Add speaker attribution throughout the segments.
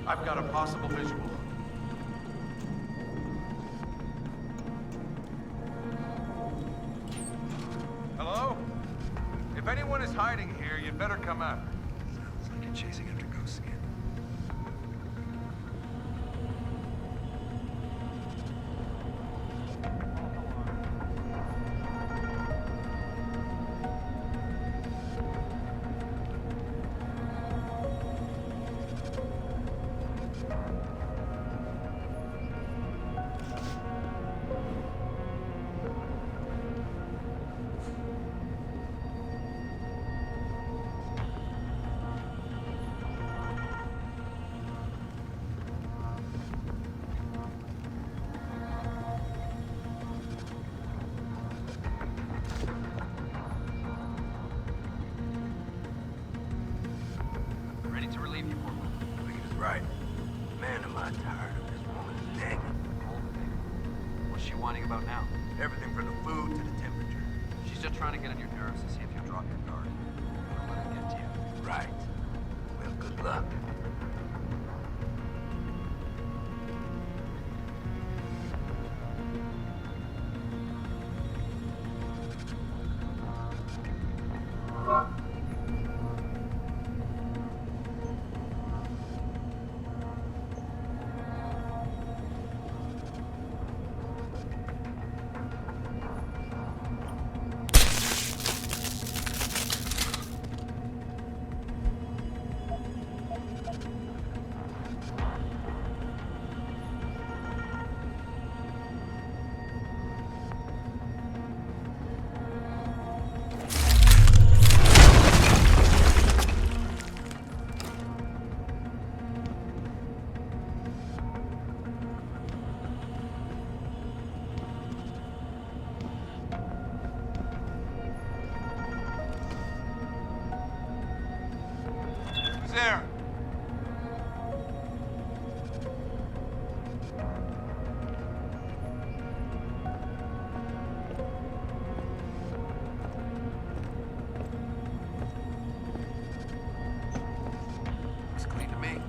Speaker 1: I've got a possible visual. Hello? If anyone is hiding here, you'd better come out.
Speaker 2: Sounds like you're chasing after ghosts again.
Speaker 3: Ready to relieve you, Portman.
Speaker 2: Lee is right. Man, am I tired of this woman nagging.
Speaker 3: What's she whining about now?
Speaker 2: Everything from the food to the temperature.
Speaker 3: She's just trying to get on your nerves to see if you'll drop your guard. Don't let her get to you.
Speaker 2: Right. Well, good luck.
Speaker 1: Who's there?
Speaker 2: Looks clean to me.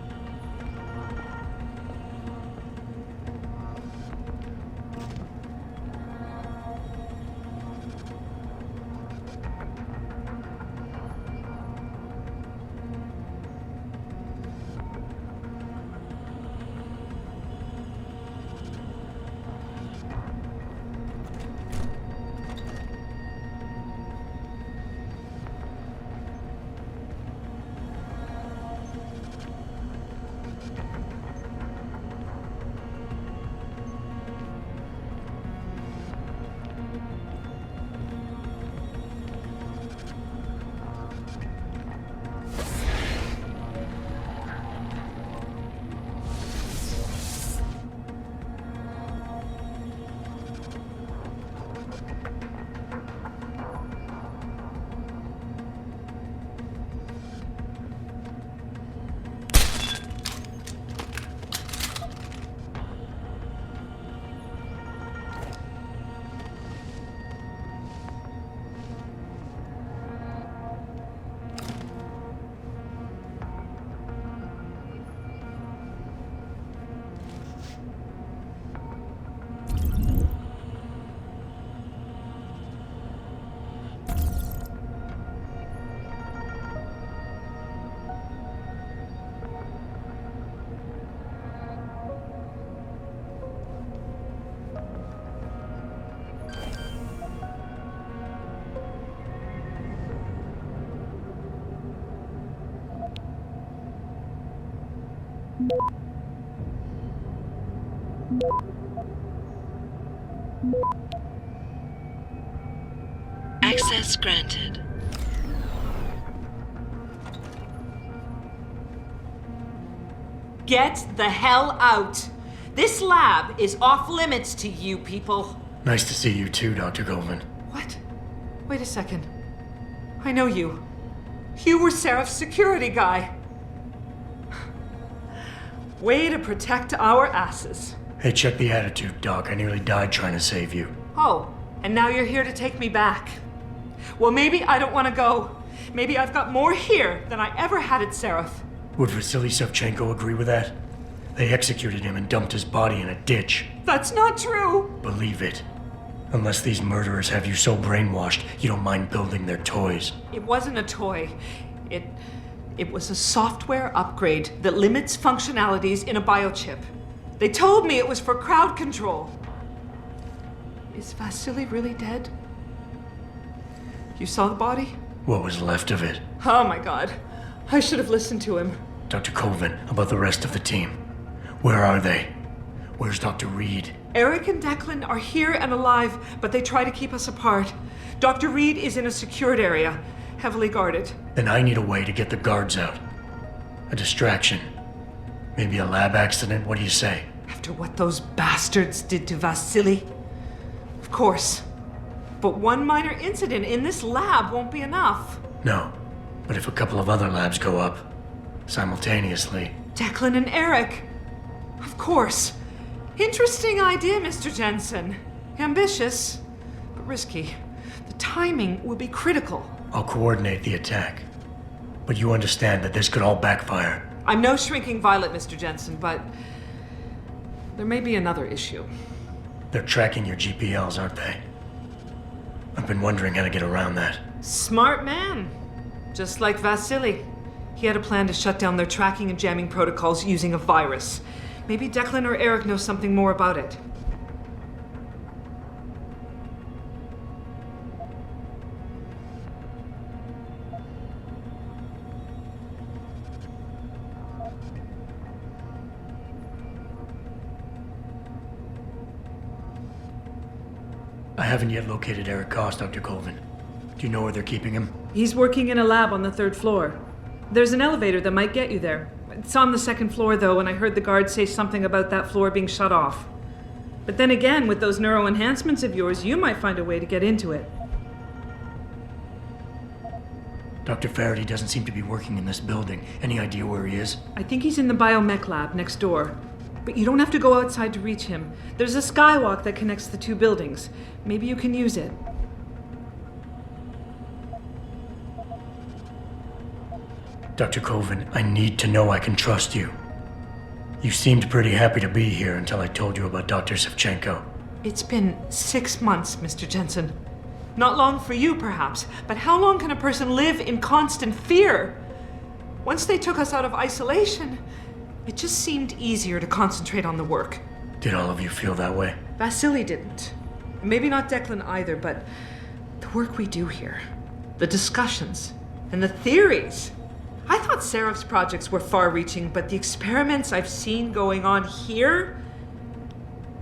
Speaker 4: Access granted.
Speaker 5: Get the hell out! This lab is off limits to you people.
Speaker 6: Nice to see you too, Dr. Goldman.
Speaker 5: What? Wait a second. I know you. You were Seraph's security guy. Way to protect our asses.
Speaker 6: Hey, check the attitude, Doc. I nearly died trying to save you.
Speaker 5: Oh, and now you're here to take me back. Well, maybe I don't want to go. Maybe I've got more here than I ever had at Seraph.
Speaker 6: Would Vasily Savchenko agree with that? They executed him and dumped his body in a ditch.
Speaker 5: That's not true!
Speaker 6: Believe it. Unless these murderers have you so brainwashed, you don't mind building their toys.
Speaker 5: It wasn't a toy. It was a software upgrade that limits functionalities in a biochip. They told me it was for crowd control. Is Vasily really dead? You saw the body?
Speaker 6: What was left of it?
Speaker 5: Oh my god. I should have listened to him.
Speaker 6: Dr. Colvin, about the rest of the team. Where are they? Where's Dr. Reed?
Speaker 5: Eric and Declan are here and alive, but they try to keep us apart. Dr. Reed is in a secured area, heavily guarded.
Speaker 6: Then I need a way to get the guards out. A distraction. Maybe a lab accident, what do you say?
Speaker 5: After what those bastards did to Vasily? Of course. But one minor incident in this lab won't be enough.
Speaker 6: No, but if a couple of other labs go up, simultaneously...
Speaker 5: Declan and Eric. Of course. Interesting idea, Mr. Jensen. Ambitious, but risky. The timing will be critical.
Speaker 6: I'll coordinate the attack. But you understand that this could all backfire.
Speaker 5: I'm no shrinking violet, Mr. Jensen, but there may be another issue.
Speaker 6: They're tracking your GPLs, aren't they? I've been wondering how to get around that.
Speaker 5: Smart man. Just like Vasily. He had a plan to shut down their tracking and jamming protocols using a virus. Maybe Declan or Eric know something more about it.
Speaker 6: I haven't yet located Eric Koss, Dr. Colvin. Do you know where they're keeping him?
Speaker 5: He's working in a lab on the 3rd floor. There's an elevator that might get you there. It's on the 2nd floor, though, and I heard the guard say something about that floor being shut off. But then again, with those neuro enhancements of yours, you might find a way to get into it.
Speaker 6: Dr. Faraday doesn't seem to be working in this building. Any idea where he is?
Speaker 5: I think he's in the biomech lab next door. But you don't have to go outside to reach him. There's a skywalk that connects the 2 buildings. Maybe you can use it.
Speaker 6: Dr. Colvin, I need to know I can trust you. You seemed pretty happy to be here until I told you about Dr. Savchenko.
Speaker 5: It's been 6 months, Mr. Jensen. Not long for you, perhaps, but how long can a person live in constant fear? Once they took us out of isolation, it just seemed easier to concentrate on the work.
Speaker 6: Did all of you feel that way?
Speaker 5: Vasily didn't. Maybe not Declan either, but the work we do here, the discussions, and the theories. I thought Seraph's projects were far-reaching, but the experiments I've seen going on here,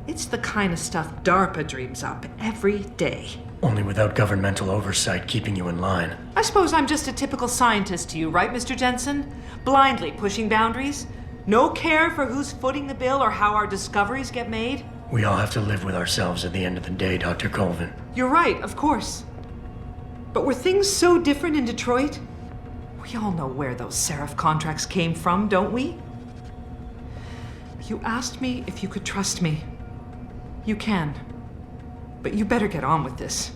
Speaker 5: it's the kind of stuff DARPA dreams up every day.
Speaker 6: Only without governmental oversight keeping you in line.
Speaker 5: I suppose I'm just a typical scientist to you, right, Mr. Jensen? Blindly pushing boundaries? No care for who's footing the bill or how our discoveries get made?
Speaker 6: We all have to live with ourselves at the end of the day, Dr. Colvin.
Speaker 5: You're right, of course. But were things so different in Detroit? We all know where those Seraph contracts came from, don't we? You asked me if you could trust me. You can. But you better get on with this.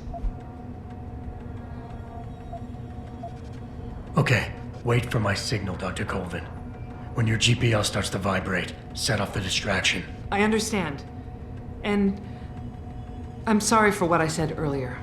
Speaker 6: Okay, wait for my signal, Dr. Colvin. When your GPL starts to vibrate, set off the distraction.
Speaker 5: I understand. And I'm sorry for what I said earlier.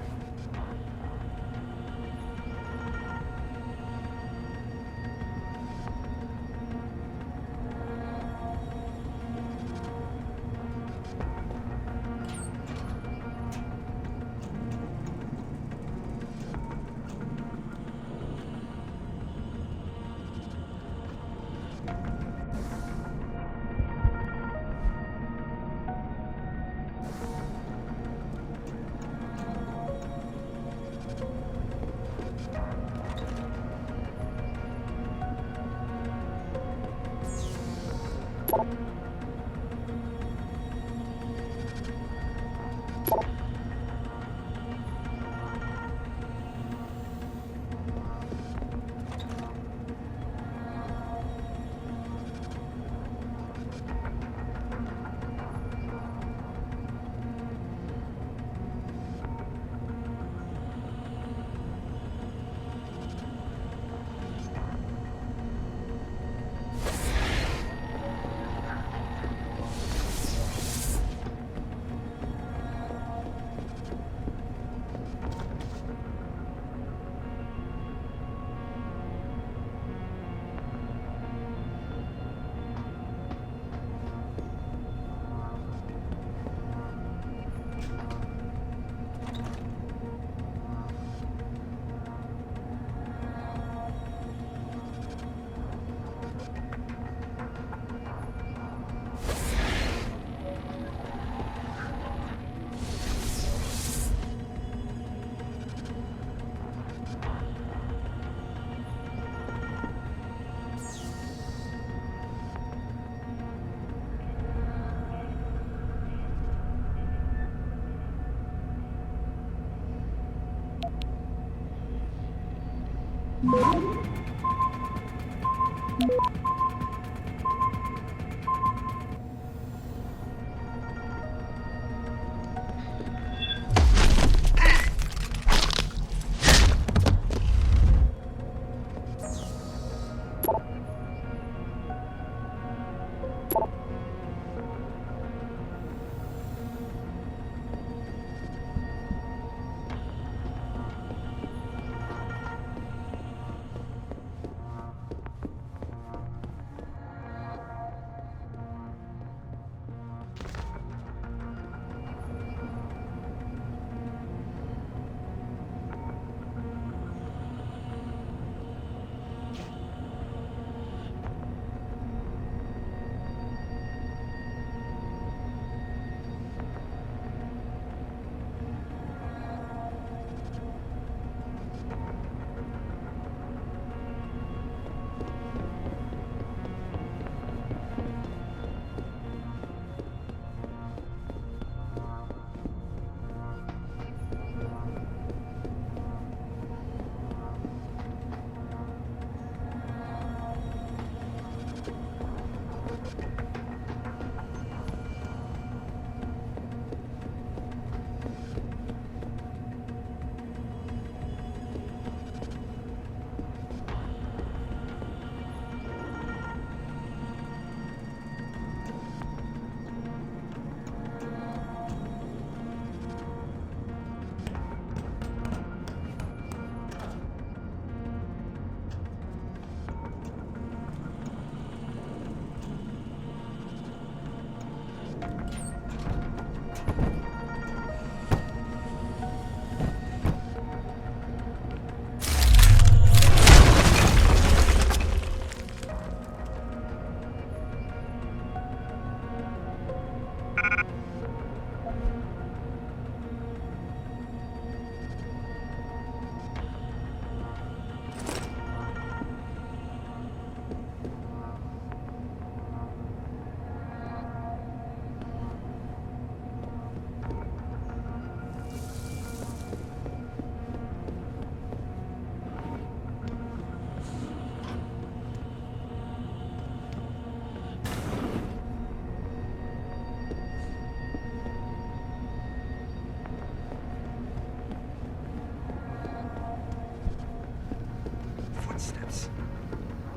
Speaker 3: Footsteps.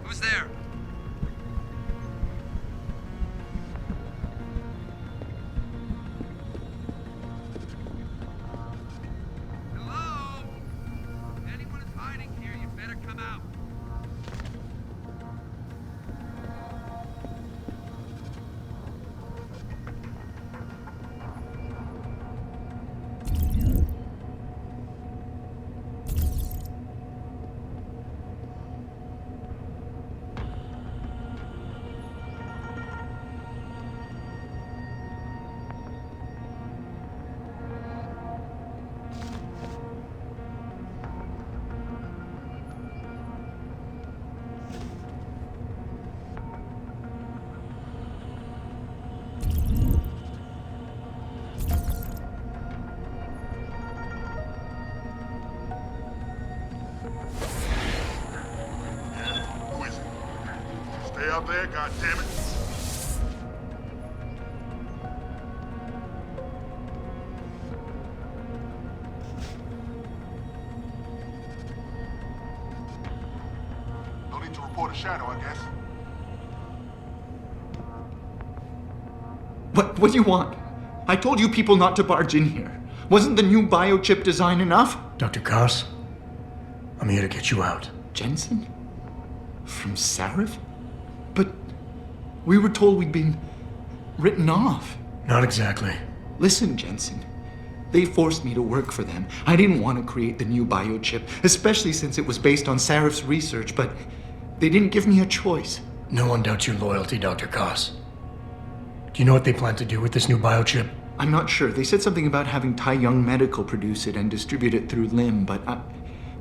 Speaker 3: Who's there? Hello? If anyone is hiding here, you better come out.
Speaker 4: Who is it? Stay out there, goddammit. No need to report a shadow, I guess.
Speaker 7: What do you want? I told you people not to barge in here. Wasn't the new biochip design enough?
Speaker 6: Dr. Koss, I'm here to get you out.
Speaker 7: Jensen? From Sarif? But we were told we'd been written off.
Speaker 6: Not exactly.
Speaker 7: Listen, Jensen. They forced me to work for them. I didn't want to create the new biochip, especially since it was based on Sarif's research, but they didn't give me a choice.
Speaker 6: No one doubts your loyalty, Dr. Koss. Do you know what they plan to do with this new biochip?
Speaker 7: I'm not sure. They said something about having Tai Young Medical produce it and distribute it through LIM, but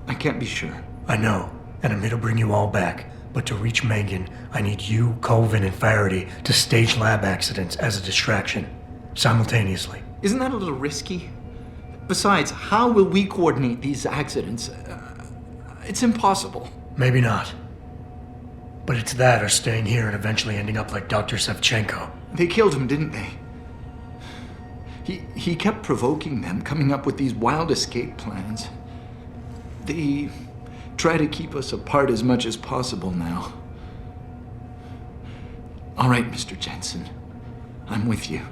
Speaker 7: I can't be sure.
Speaker 6: I know, and I'm here to bring you all back. But to reach Megan, I need you, Colvin, and Faraday to stage lab accidents as a distraction, simultaneously.
Speaker 7: Isn't that a little risky? Besides, how will we coordinate these accidents? It's impossible.
Speaker 6: Maybe not. But it's that or staying here and eventually ending up like Dr. Sevchenko.
Speaker 7: They killed him, didn't they? He kept provoking them, coming up with these wild escape plans. They try to keep us apart as much as possible now. All right, Mr. Jensen. I'm with you.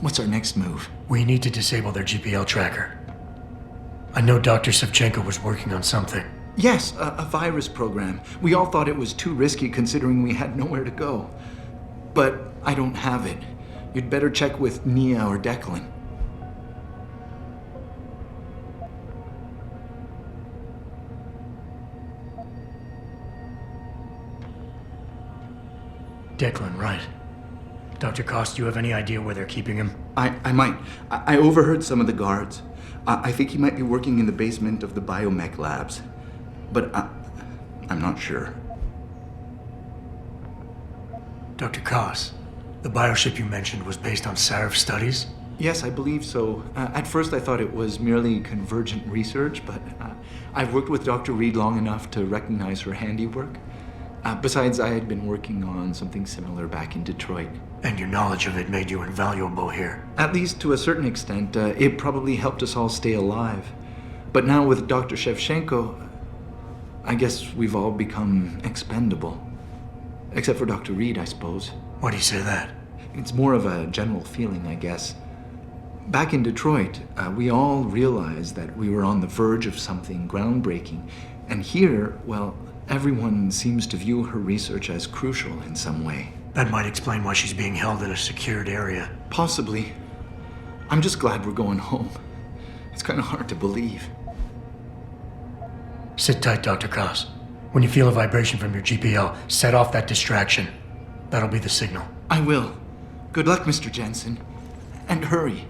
Speaker 7: What's our next move?
Speaker 6: We need to disable their GPL tracker. I know Dr. Sevchenko was working on something.
Speaker 7: Yes, a virus program. We all thought it was too risky considering we had nowhere to go. But I don't have it. You'd better check with Nia or Declan.
Speaker 6: Declan, right. Dr. Koss, do you have any idea where they're keeping him?
Speaker 7: I might. I overheard some of the guards. I think he might be working in the basement of the biomech labs. But I'm not sure.
Speaker 6: Dr. Koss, the bioship you mentioned was based on Sarif studies?
Speaker 7: Yes, I believe so. At first I thought it was merely convergent research, but I've worked with Dr. Reed long enough to recognize her handiwork. Besides, I had been working on something similar back in Detroit.
Speaker 6: And your knowledge of it made you invaluable here.
Speaker 7: At least to a certain extent, it probably helped us all stay alive. But now with Dr. Shevchenko, I guess we've all become expendable. Except for Dr. Reed, I suppose.
Speaker 6: Why do you say that?
Speaker 7: It's more of a general feeling, I guess. Back in Detroit, we all realized that we were on the verge of something groundbreaking. And here, well, everyone seems to view her research as crucial in some way.
Speaker 6: That might explain why she's being held in a secured area.
Speaker 7: Possibly. I'm just glad we're going home. It's kind of hard to believe.
Speaker 6: Sit tight, Dr. Koss. When you feel a vibration from your GPL, set off that distraction. That'll be the signal.
Speaker 7: I will. Good luck, Mr. Jensen. And hurry.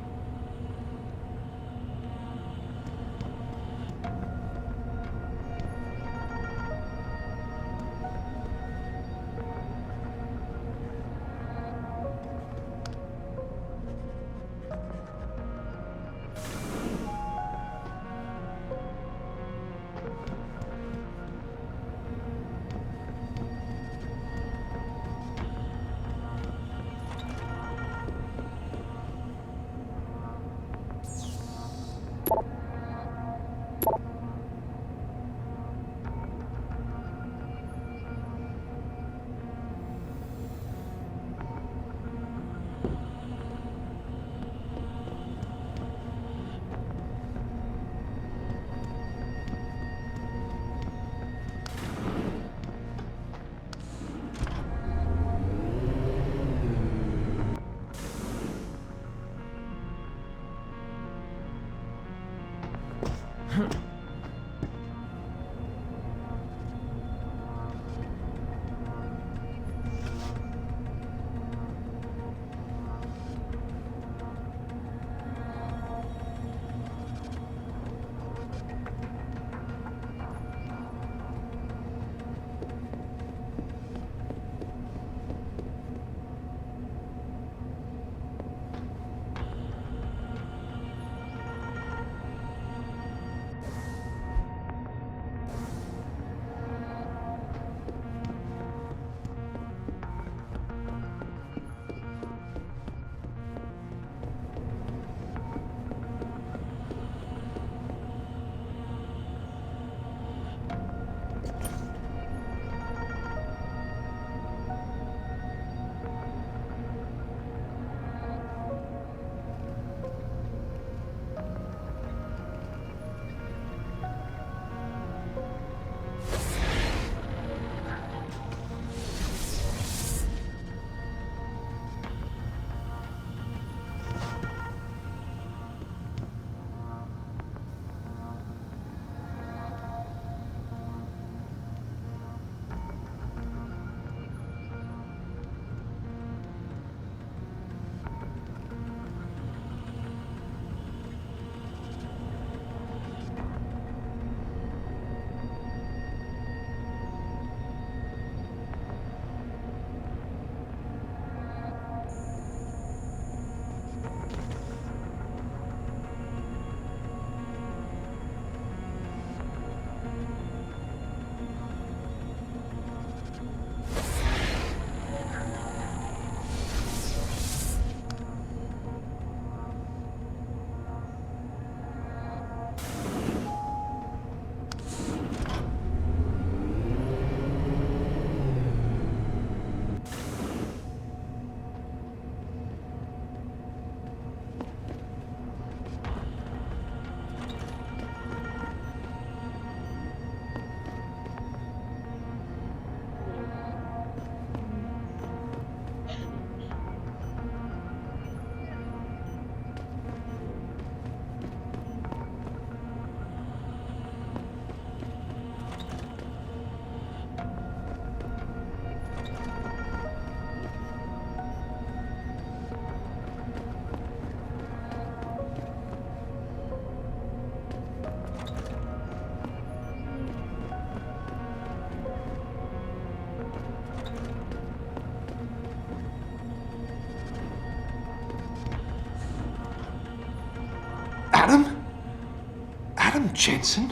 Speaker 8: Jensen?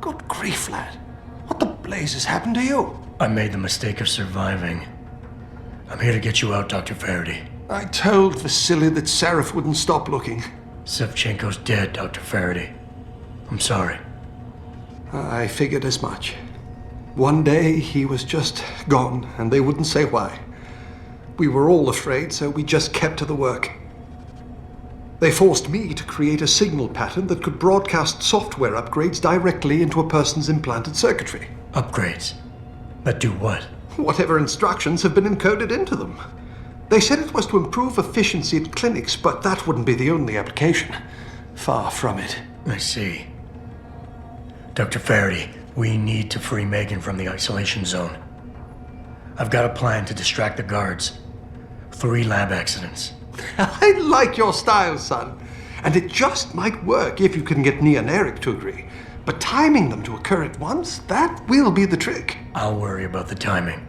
Speaker 8: Good grief, lad. What the blazes happened to you?
Speaker 6: I made the mistake of surviving. I'm here to get you out, Dr. Faraday.
Speaker 8: I told Vasily that Seraph wouldn't stop looking.
Speaker 6: Sevchenko's dead, Dr. Faraday. I'm sorry.
Speaker 8: I figured as much. One day he was just gone, and they wouldn't say why. We were all afraid, so we just kept to the work. They forced me to create a signal pattern that could broadcast software upgrades directly into a person's implanted circuitry.
Speaker 6: Upgrades? That do what?
Speaker 8: Whatever instructions have been encoded into them. They said it was to improve efficiency at clinics, but that wouldn't be the only application. Far from it.
Speaker 6: I see. Dr. Faraday, we need to free Megan from the isolation zone. I've got a plan to distract the guards. 3 lab accidents.
Speaker 8: I like your style, son. And it just might work if you can get Nia and Eric to agree. But timing them to occur at once, that will be the trick.
Speaker 6: I'll worry about the timing.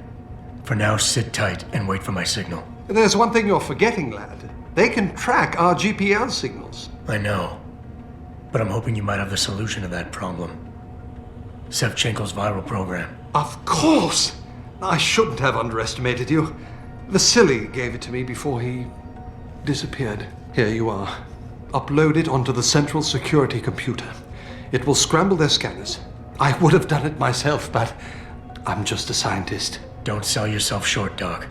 Speaker 6: For now, sit tight and wait for my signal.
Speaker 8: There's one thing you're forgetting, lad. They can track our GPL signals.
Speaker 6: I know. But I'm hoping you might have the solution to that problem. Sevchenko's viral program.
Speaker 8: Of course! I shouldn't have underestimated you. Vasily gave it to me before he disappeared. Here you are. Upload it onto the central security computer. It will scramble their scanners. I would have done it myself, but I'm just a scientist.
Speaker 6: Don't sell yourself short, Doc.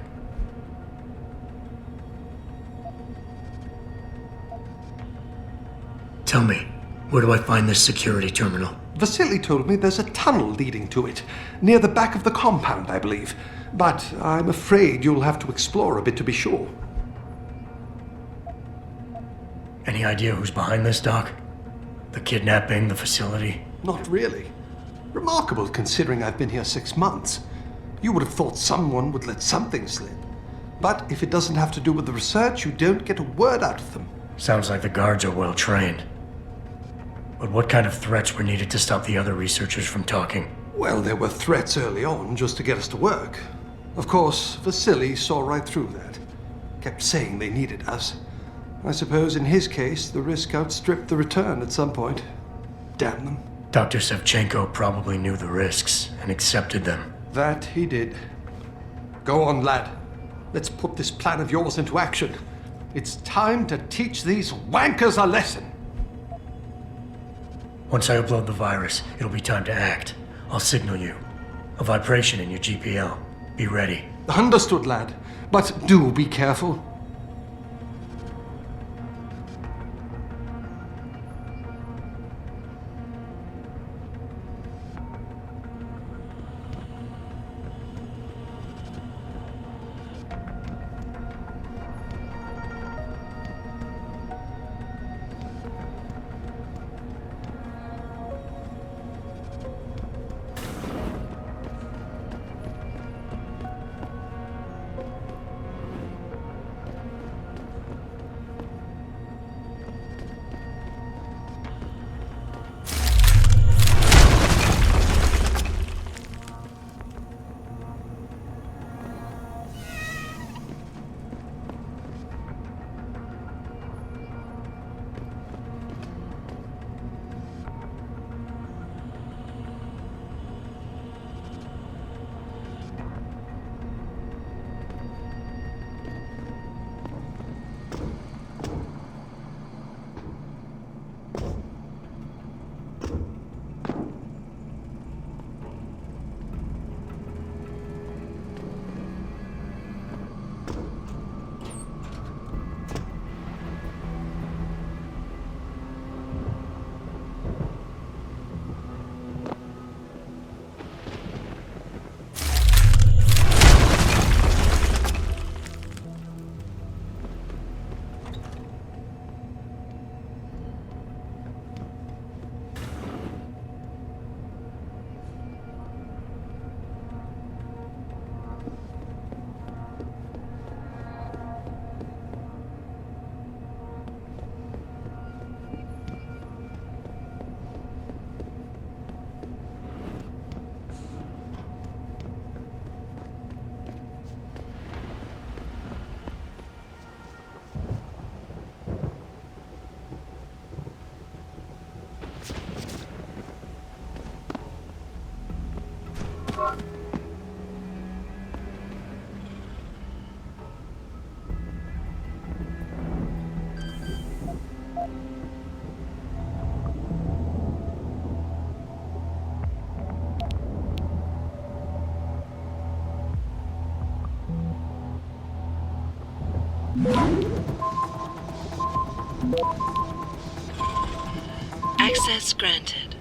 Speaker 6: Tell me, where do I find this security terminal?
Speaker 8: Vasily told me there's a tunnel leading to it, near the back of the compound, I believe. But I'm afraid you'll have to explore a bit to be sure.
Speaker 6: Any idea who's behind this, Doc? The kidnapping, the facility?
Speaker 8: Not really. Remarkable considering I've been here 6 months. You would have thought someone would let something slip. But if it doesn't have to do with the research, you don't get a word out of them.
Speaker 6: Sounds like the guards are well trained. But what kind of threats were needed to stop the other researchers from talking?
Speaker 8: Well, there were threats early on just to get us to work. Of course, Vasily saw right through that. Kept saying they needed us. I suppose in his case, the risk outstripped the return at some point. Damn them.
Speaker 6: Dr. Sevchenko probably knew the risks and accepted them.
Speaker 8: That he did. Go on, lad. Let's put this plan of yours into action. It's time to teach these wankers a lesson.
Speaker 6: Once I upload the virus, it'll be time to act. I'll signal you. A vibration in your GPL. Be ready.
Speaker 8: Understood, lad. But do be careful.
Speaker 9: Access granted.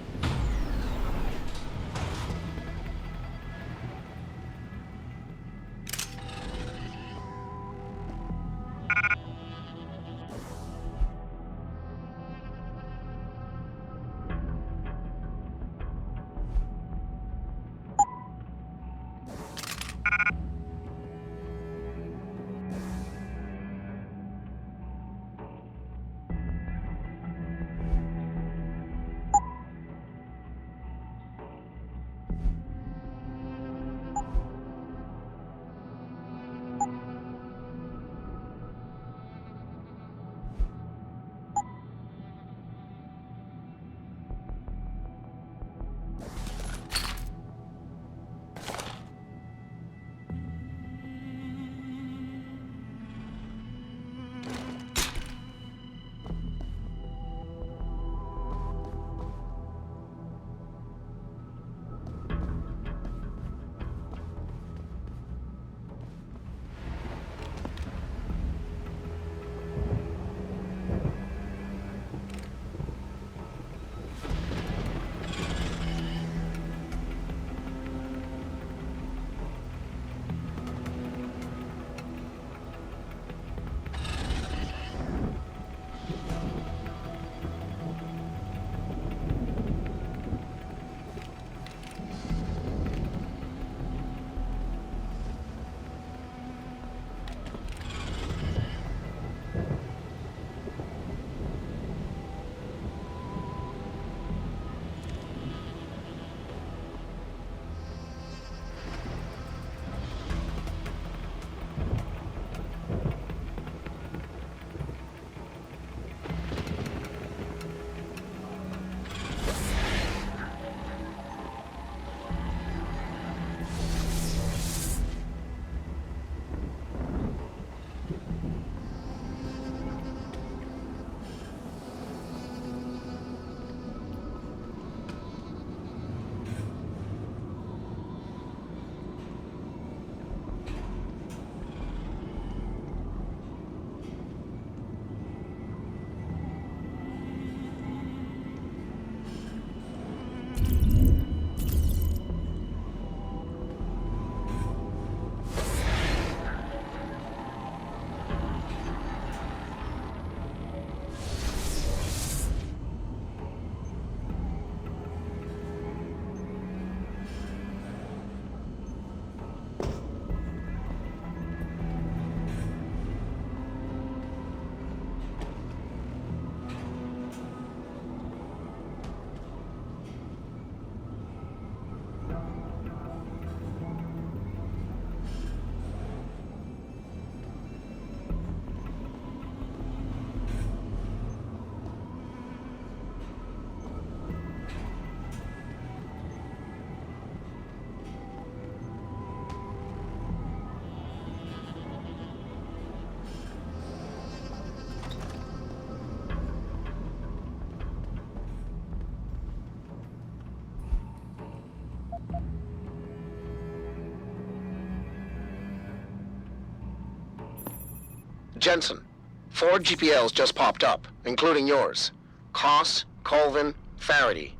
Speaker 10: Jensen, 4 GPLs just popped up, including yours. Koss, Colvin, Faraday.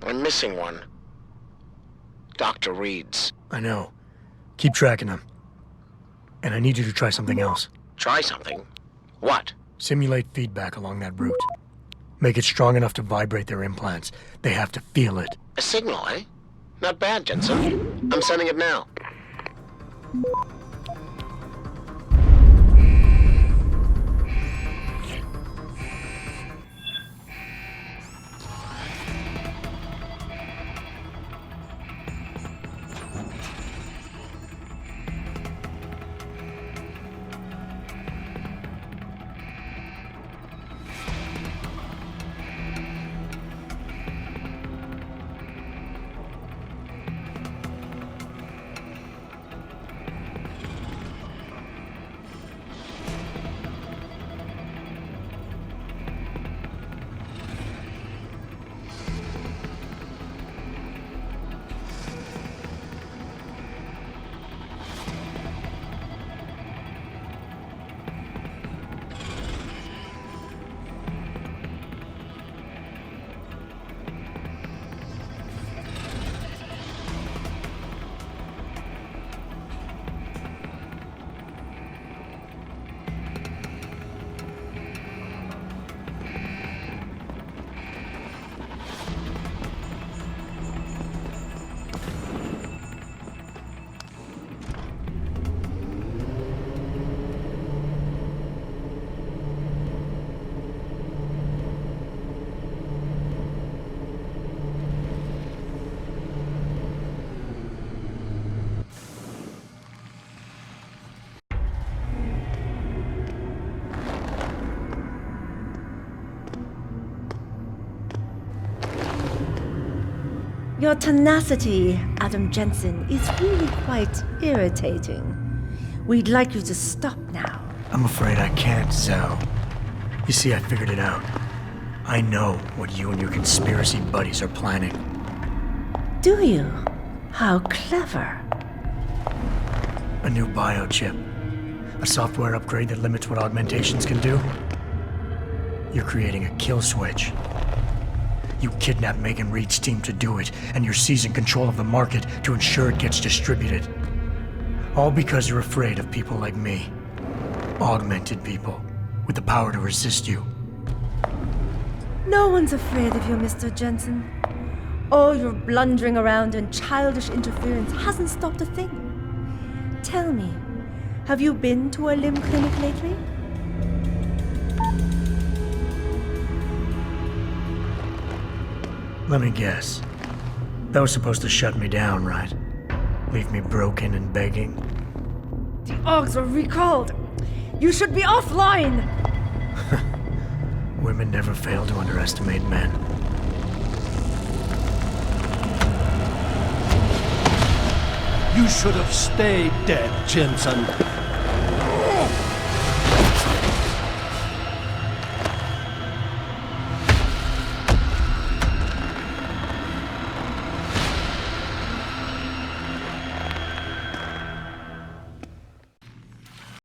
Speaker 10: I'm missing one. Dr. Reed's.
Speaker 6: I know. Keep tracking them. And I need you to try something else.
Speaker 10: Try something? What?
Speaker 6: Simulate feedback along that route. Make it strong enough to vibrate their implants. They have to feel it.
Speaker 10: A signal, eh? Not bad, Jensen. I'm sending it now.
Speaker 11: Your tenacity, Adam Jensen, is really quite irritating. We'd like you to stop now.
Speaker 6: I'm afraid I can't, Zhao. You see, I figured it out. I know what you and your conspiracy buddies are planning.
Speaker 11: Do you? How clever.
Speaker 6: A new biochip. A software upgrade that limits what augmentations can do. You're creating a kill switch. You kidnapped Megan Reed's team to do it, and you're seizing control of the market to ensure it gets distributed. All because you're afraid of people like me. Augmented people, with the power to resist you.
Speaker 11: No one's afraid of you, Mr. Jensen. All your blundering around and childish interference hasn't stopped a thing. Tell me, have you been to a limb clinic lately?
Speaker 6: Let me guess. That was supposed to shut me down, right? Leave me broken and begging.
Speaker 11: The Augs are recalled. You should be offline.
Speaker 6: Women never fail to underestimate men.
Speaker 12: You should have stayed dead, Jensen.